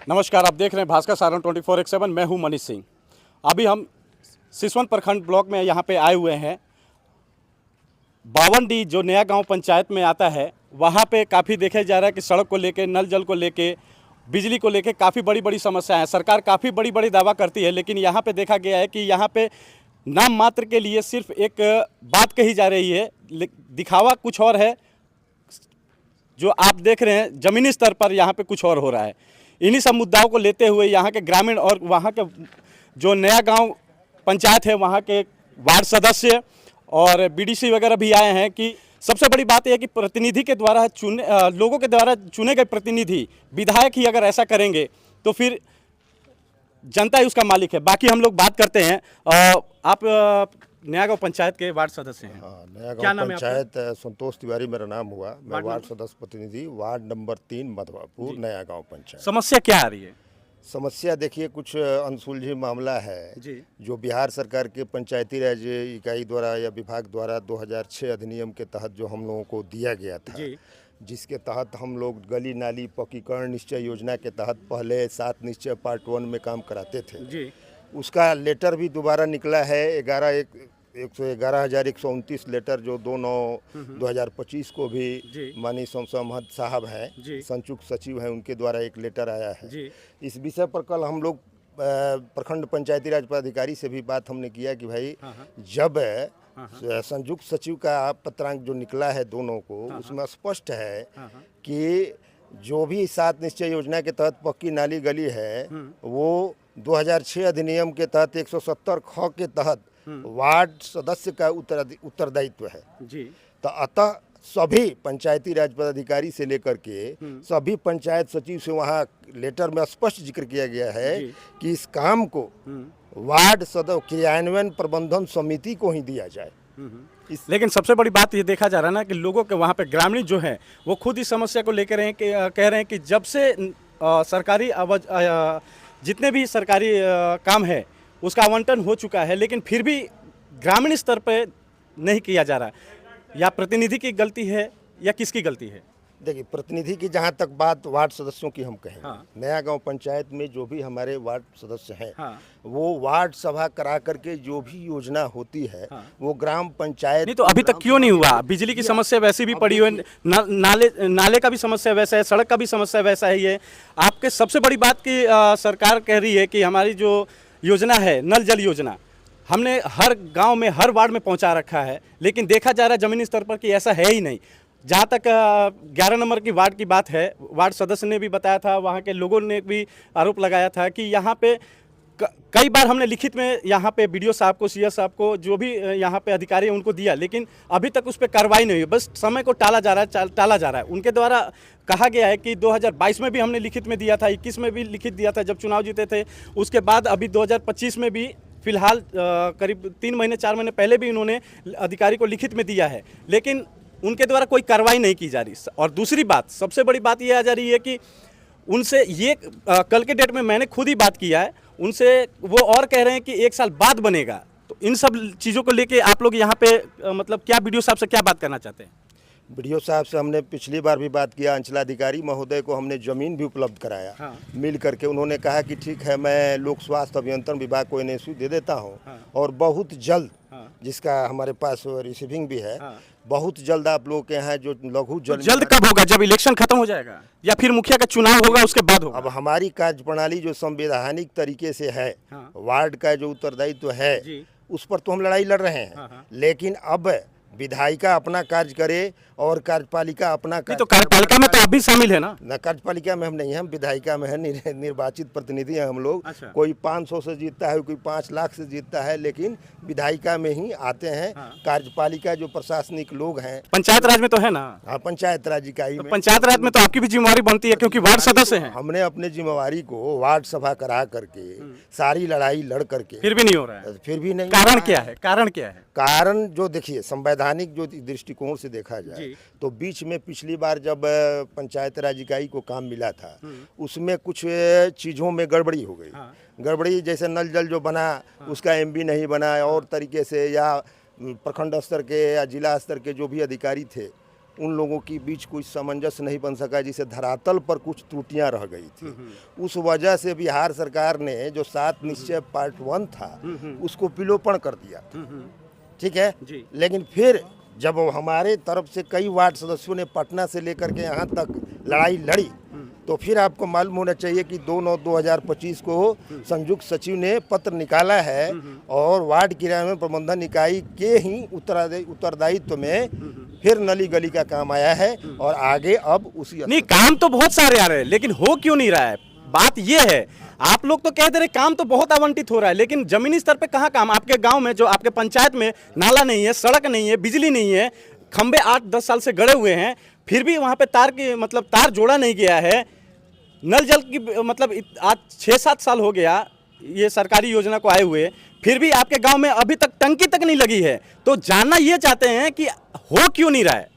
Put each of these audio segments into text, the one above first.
नमस्कार, आप देख रहे हैं भास्कर सारण 24/7। मैं हूं मनीष सिंह। अभी हम सिसवन प्रखंड ब्लॉक में यहां पे आए हुए हैं। 52D जो नया गांव पंचायत में आता है, वहां पे काफ़ी देखा जा रहा है कि सड़क को लेके, नल जल को लेके, बिजली को लेके काफ़ी बड़ी बड़ी समस्याएं हैं। सरकार काफ़ी बड़ी बड़ी दावा करती है, लेकिन यहाँ पे देखा गया है कि यहाँ पे नाम मात्र के लिए सिर्फ एक बात कही जा रही है, दिखावा कुछ और है। जो आप देख रहे हैं ज़मीनी स्तर पर यहाँ पे कुछ और हो रहा है। इन्हीं सब मुद्दाओं को लेते हुए यहाँ के ग्रामीण और वहाँ के जो नया गांव पंचायत है वहाँ के वार्ड सदस्य और बीडीसी वगैरह भी आए हैं कि सबसे बड़ी बात यह है कि प्रतिनिधि के द्वारा लोगों के द्वारा चुने गए प्रतिनिधि विधायक ही अगर ऐसा करेंगे तो फिर जनता ही उसका मालिक है। बाकी हम लोग बात करते हैं। आप नया गांव पंचायत के वार्ड सदस्य हैं। हाँ, नया क्या गांव नाम है पंचायत संतोष तिवारी मेरा नाम हुआ। मैं वार्ड वार्ड सदस्य प्रतिनिधि वार्ड नंबर 3 मधवापुर नया गांव पंचायत। समस्या क्या आ रही है? समस्या देखिए, कुछ अनसुलझी मामला है जी। जो बिहार सरकार के पंचायती राज इकाई द्वारा या विभाग द्वारा 2006 अधिनियम के तहत जो हम लोगों को दिया गया था, जिसके तहत हम लोग गली नाली पक्कीकरण निश्चय योजना के तहत पहले 7 निश्चय पार्ट 1 में काम कराते थे जी। उसका लेटर भी दोबारा निकला है 111,129 लेटर, जो 2/9/2025 को भी माननीय समहद साहब हैं, संयुक्त सचिव हैं, उनके द्वारा एक लेटर आया है। इस विषय पर कल हम लोग प्रखंड पंचायती राज पदाधिकारी से भी बात हमने किया कि भाई जब संयुक्त सचिव का पत्रांक जो निकला है दोनों को, उसमें स्पष्ट है कि जो भी 7 निश्चय योजना के तहत पक्की नाली गली है वो 2006 अधिनियम के तहत 170 ख के तहत वार्ड सदस्य का उत्तरदायित्व है जी। तो अतः सभी पंचायती राज पदाधिकारी से लेकर के सभी पंचायत सचिव से वहाँ लेटर में स्पष्ट जिक्र किया गया है कि इस काम को वार्ड सदस्य क्रियान्वयन प्रबंधन समिति को ही दिया जाए। लेकिन सबसे बड़ी बात ये देखा जा रहा है ना कि लोगों के वहाँ पे ग्रामीण जो है वो खुद इस समस्या को लेकर कह रहे हैं कि जब से सरकारी जितने भी सरकारी काम है उसका आवंटन हो चुका है, लेकिन फिर भी ग्रामीण स्तर पर नहीं किया जा रहा। या प्रतिनिधि की गलती है या किसकी गलती है? देखिए, प्रतिनिधि की जहाँ तक बात वार्ड सदस्यों की हम कहें, नया गांव पंचायत में जो भी हमारे वार्ड सदस्य हैं वो वार्ड सभा करा करके जो भी योजना होती है वो ग्राम पंचायत नहीं तो अभी तक क्यों नहीं हुआ? बिजली की समस्या वैसी भी पड़ी हुई, नाले का भी समस्या वैसा है, सड़क का भी समस्या वैसा ही है। आपके सबसे बड़ी बात की सरकार कह रही है कि हमारी जो योजना है नल जल योजना हमने हर गांव में हर वार्ड में पहुंचा रखा है, लेकिन देखा जा रहा है जमीनी स्तर पर कि ऐसा है ही नहीं। जहाँ तक 11 नंबर की वार्ड की बात है, वार्ड सदस्य ने भी बताया था, वहाँ के लोगों ने भी आरोप लगाया था कि यहाँ पे कई बार हमने लिखित में यहाँ पे बीडीओ साहब को, सीएस साहब को, जो भी यहाँ पे अधिकारी हैं उनको दिया, लेकिन अभी तक उस पर कार्रवाई नहीं हुई। बस समय को टाला जा रहा है। उनके द्वारा कहा गया है कि 2022 में भी हमने लिखित में दिया था, 21 में भी लिखित दिया था जब चुनाव जीते थे, उसके बाद अभी 2025 में भी फिलहाल करीब 3 महीने 4 महीने पहले भी उन्होंने अधिकारी को लिखित में दिया है, लेकिन उनके द्वारा कोई कार्रवाई नहीं की जा रही। और दूसरी बात, सबसे बड़ी बात ये आ जा रही है कि उनसे ये कल के डेट में मैंने खुद ही बात किया है उनसे, वो और कह रहे हैं कि 1 साल बाद बनेगा। तो इन सब चीज़ों को लेके आप लोग यहाँ पे मतलब क्या बीडीओ साहब से क्या बात करना चाहते हैं? बीडीओ साहब से हमने पिछली बार भी बात किया, अंचलाधिकारी महोदय को हमने ज़मीन भी उपलब्ध कराया मिल करके। उन्होंने कहा कि ठीक है, मैं लोक स्वास्थ्य अभियंत्रण विभाग को एनएसयू दे देता हूं और बहुत जल्द, जिसका हमारे पास रिसीविंग भी है, बहुत जल्द आप लोगों के यहाँ जो लघु जल। जल्द कब होगा? जब इलेक्शन खत्म हो जाएगा या फिर मुखिया का चुनाव होगा उसके बाद होगा? अब हमारी कार्य प्रणाली जो संवैधानिक तरीके से है, वार्ड का जो उत्तरदायित्व है उस पर तो हम लड़ाई लड़ रहे हैं, लेकिन अब विधायिका अपना कार्य करे और कार्यपालिका अपना कार्य। तो कार्यपालिका में तो आप भी शामिल है ना? कार्यपालिका में हम नहीं हैं, हम विधायिका में है, निर्वाचित प्रतिनिधि हैं हम लोग। अच्छा। कोई 500 से जीतता है, कोई 5 लाख से जीतता है, लेकिन विधायिका में ही आते हैं। कार्यपालिका जो प्रशासनिक लोग हैं, पंचायत राज में तो है ना? हाँ, पंचायत राज इकाई में। पंचायत राज में तो आपकी भी जिम्मेवारी बनती है क्योंकि वार्ड सदस्य हैं। हमने अपने जिम्मेवारी को वार्ड सभा करा करके सारी लड़ाई लड़ करके फिर भी नहीं हो रहा है। फिर भी नहीं। कारण क्या है? कारण क्या है? कारण जो देखिए, संवैधानिक जो दृष्टिकोण से देखा जाए तो बीच में पिछली बार जब पंचायत राज इकाई को काम मिला था उसमें कुछ चीज़ों में गड़बड़ी हो गई। गड़बड़ी जैसे नल जल जो बना उसका एमबी नहीं बना, और तरीके से, या प्रखंड स्तर के या जिला स्तर के जो भी अधिकारी थे उन लोगों के बीच कोई सामंजस्य नहीं बन सका, जिसे धरातल पर कुछ त्रुटियां रह गई थी। उस वजह से बिहार सरकार ने जो 7 निश्चय पार्ट 1 था उसको विलोपन कर दिया था, ठीक है। लेकिन फिर जब हमारे तरफ से कई वार्ड सदस्यों ने पटना से लेकर के यहाँ तक लड़ाई लड़ी, तो फिर आपको मालूम होना चाहिए कि 2/9/2025 को संयुक्त सचिव ने पत्र निकाला है और वार्ड क्रियान्वयन प्रबंधन इकाई के ही उत्तरदायित्व में फिर नली गली का काम आया है और आगे अब उसी नहीं, काम तो बहुत सारे आ रहे हैं, लेकिन हो क्यों नहीं रहा है? बात ये है, आप लोग तो कहते रहे काम तो बहुत आवंटित हो रहा है, लेकिन जमीनी स्तर पे कहाँ काम? आपके गांव में, जो आपके पंचायत में नाला नहीं है, सड़क नहीं है, बिजली नहीं है, खंबे 8-10 साल से गड़े हुए हैं, फिर भी वहाँ पे तार की मतलब तार जोड़ा नहीं गया है। नल जल की मतलब आज 6-7 साल हो गया ये सरकारी योजना को आए हुए, फिर भी आपके गांव में अभी तक टंकी तक नहीं लगी है। तो जानना ये चाहते हैं कि हो क्यों नहीं रहा है?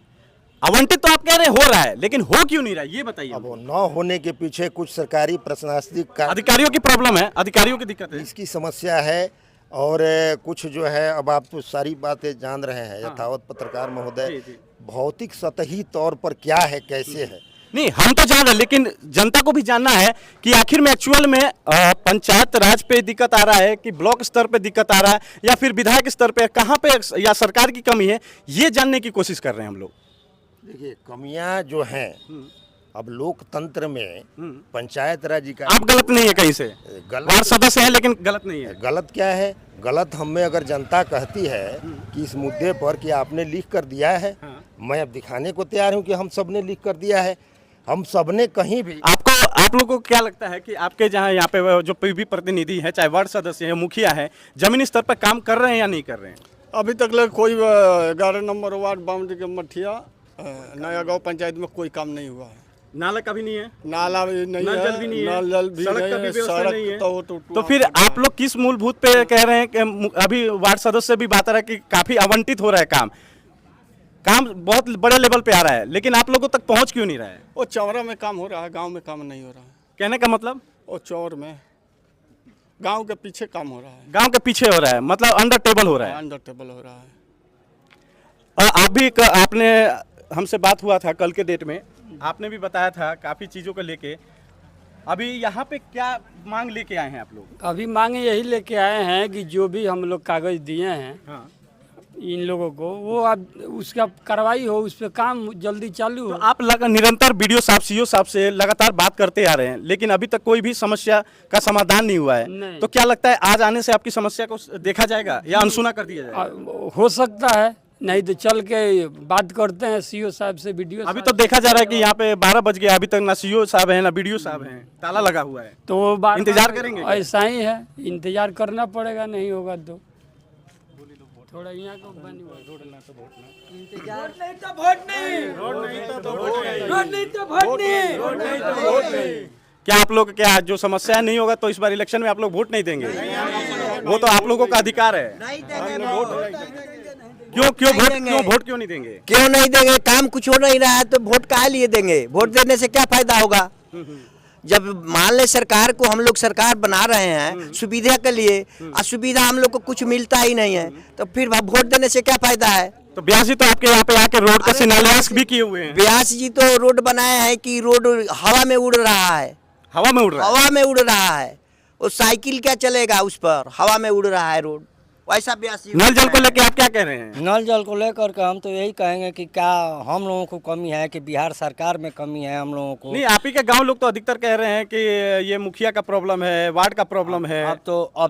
आवंटित तो आप कह रहे हैं हो रहा है, लेकिन हो क्यों नहीं रहा है ये बताइए। अब न होने के पीछे कुछ सरकारी प्रशासनिक अधिकारियों की प्रॉब्लम है, अधिकारियों की दिक्कत है, इसकी समस्या है। और कुछ जो है, अब आप तो सारी बातें जान रहे हैं यथावत पत्रकार महोदय, भौतिक सतही तौर पर क्या है, कैसे है, नहीं हम तो जान रहे, लेकिन जनता को भी जानना है कि आखिर में एक्चुअल में पंचायत राज पे दिक्कत आ रहा है कि ब्लॉक स्तर पे दिक्कत आ रहा है या फिर विधायक स्तर पे कहाँ पे या सरकार की कमी है, ये जानने की कोशिश कर रहे हैं हम लोग। देखिए कमियां जो हैं, अब लोकतंत्र में पंचायत राज इकाई, आप गलत नहीं है कहीं से, वार्ड सदस्य हैं लेकिन गलत नहीं है। गलत क्या है? गलत हमें अगर जनता कहती है कि इस मुद्दे पर कि आपने लिख कर दिया है, मैं अब दिखाने को तैयार हूं कि हम सबने लिख कर दिया है। हम सबने कहीं भी आप लोगों को क्या लगता है कि आपके जहां यहाँ पे जो पीबी प्रतिनिधि है, चाहे वार्ड सदस्य है, मुखिया है, जमीनी स्तर पर काम कर रहे हैं या नहीं कर रहे हैं? अभी तक लग कोई 11 नंबर वार्ड बाउंड्री के मठिया नया गांव पंचायत में कोई काम नहीं हुआ है। नाला का भी नहीं है, नाला भी नहीं है, नल जल भी नहीं है, नल जल भी सड़क नहीं का भी है, व्यवस्था नहीं है। तो फिर आप लोग किस मूलभूत पे कह रहे हैं कि अभी वार्ड सदस्य भी बता रहा है कि काफी आवंटित हो रहा है काम बहुत बड़े लेवल पे आ रहा है, लेकिन आप लोगों तक पहुंच क्यों नहीं रहा है? वो चौरा में काम हो रहा है, गांव में काम नहीं हो रहा है। कहने का मतलब वो चौर में गांव के पीछे काम हो रहा है, गांव के पीछे हो रहा है, मतलब अंडर टेबल हो रहा है, अंडर टेबल हो रहा है। आप भी आपने हमसे बात हुआ था कल के डेट में, आपने भी बताया था काफ़ी चीज़ों को लेके। अभी यहाँ पे क्या मांग लेके आए हैं आप लोग? अभी मांग यही लेके आए हैं कि जो भी हम लोग कागज दिए हैं इन लोगों को, वो अब उसका कार्रवाई हो, उस पर काम जल्दी चालू हो। तो आप निरंतर बीडीओ साहब, सीओ साहब से लगातार बात करते आ रहे हैं, लेकिन अभी तक कोई भी समस्या का समाधान नहीं हुआ है। तो क्या लगता है आज आने से आपकी समस्या को देखा जाएगा या अनसुना कर दिया जाएगा? हो सकता है, नहीं तो चल के बात करते हैं सीओ साहब से, बीडीओ। अभी तो देखा जा रहा है कि यहाँ पे 12 बज गया, अभी तक ना सीओ साहब है ना बीडीओ साहब हैं, ताला लगा हुआ है। तो वो इंतजार करेंगे? ऐसा ही है, इंतजार करना पड़ेगा, नहीं होगा तो थोड़ा यहाँ को क्या आप लोग क्या जो समस्या नहीं होगा तो इस बार इलेक्शन में आप लोग वोट नहीं देंगे? वो तो आप लोगों का अधिकार है। क्यों वोट क्यों नहीं देंगे? क्यों नहीं देंगे? काम कुछ हो नहीं रहा है तो वोट काहे लिए देंगे? वोट देने से क्या फायदा होगा? जब मान ले सरकार को हम लोग सरकार बना रहे हैं सुविधा के लिए, और सुविधा हम लोग को कुछ मिलता ही नहीं है, तो फिर वोट देने से क्या फायदा है? तो व्यास जी तो आपके यहाँ पे आके रोड का शिलान्यास भी किए हुए हैं। व्यास जी तो रोड बनाए हैं कि रोड हवा में उड़ रहा है, हवा में उड़ रहा है, हवा में उड़ रहा है। वो साइकिल क्या चलेगा उस पर? हवा में उड़ रहा है रोड, वैसा व्यास जी। नल जल को लेके आप क्या कह रहे हैं? नल जल को लेकर के हम तो यही कहेंगे कि क्या हम लोगों को कमी है कि बिहार सरकार में कमी है हम लोगों को? नहीं, आप ही के गांव लोग तो अधिकतर कह रहे हैं कि ये मुखिया का प्रॉब्लम है, वार्ड का प्रॉब्लम है। अब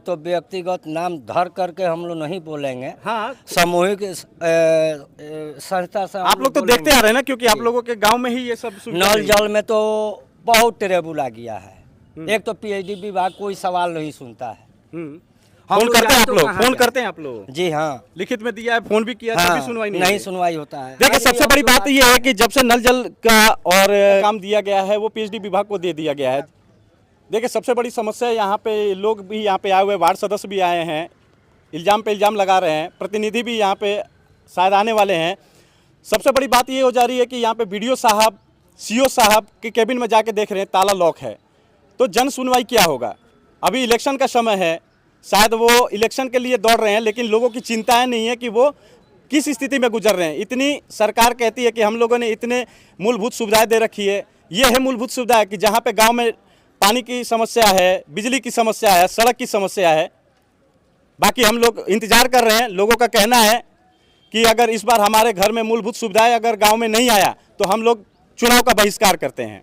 तो व्यक्तिगत नाम धर करके हम लोग नहीं बोलेंगे, हाँ, सामूहिक संस्था से आप लोग तो देखते आ रहे हैं ना, क्योंकि आप लोगों के गाँव में ही ये सब नल जल में तो बहुत ट्रेबुल आ गया है। एक तो पीएचडी विभाग कोई सवाल नहीं सुनता है। फोन करते हैं आप लोग? फोन करते हैं आप लोग? जी हाँ, लिखित में दिया है, फोन भी किया, तभी सुनवाई नहीं सुनवाई होता है। देखिए सबसे बड़ी बात ये है कि जब से नल जल का और काम दिया गया है वो पीएचडी विभाग को दे दिया गया है। देखिए सबसे बड़ी समस्या यहाँ पे लोग भी यहाँ पे आए हुए, वार्ड सदस्य भी आए हैं, इल्ज़ाम पे इल्ज़ाम लगा रहे हैं, प्रतिनिधि भी यहाँ पे शायद आने वाले हैं। सबसे बड़ी बात ये हो जा रही है कि यहाँ पे बीडीओ साहब, सीओ साहब के केबिन में जाके देख रहे हैं ताला लॉक है, तो जन सुनवाई क्या होगा? अभी इलेक्शन का समय है, शायद वो इलेक्शन के लिए दौड़ रहे हैं, लेकिन लोगों की चिंताएं नहीं है कि वो किस स्थिति में गुजर रहे हैं। इतनी सरकार कहती है कि हम लोगों ने इतने मूलभूत सुविधाएं दे रखी है। ये है मूलभूत सुविधा कि जहाँ पे गांव में पानी की समस्या है, बिजली की समस्या है, सड़क की समस्या है। बाकी हम लोग इंतजार कर रहे हैं। लोगों का कहना है कि अगर इस बार हमारे घर में मूलभूत सुविधाएं अगर गांव में नहीं आया तो हम लोग चुनाव का बहिष्कार करते हैं।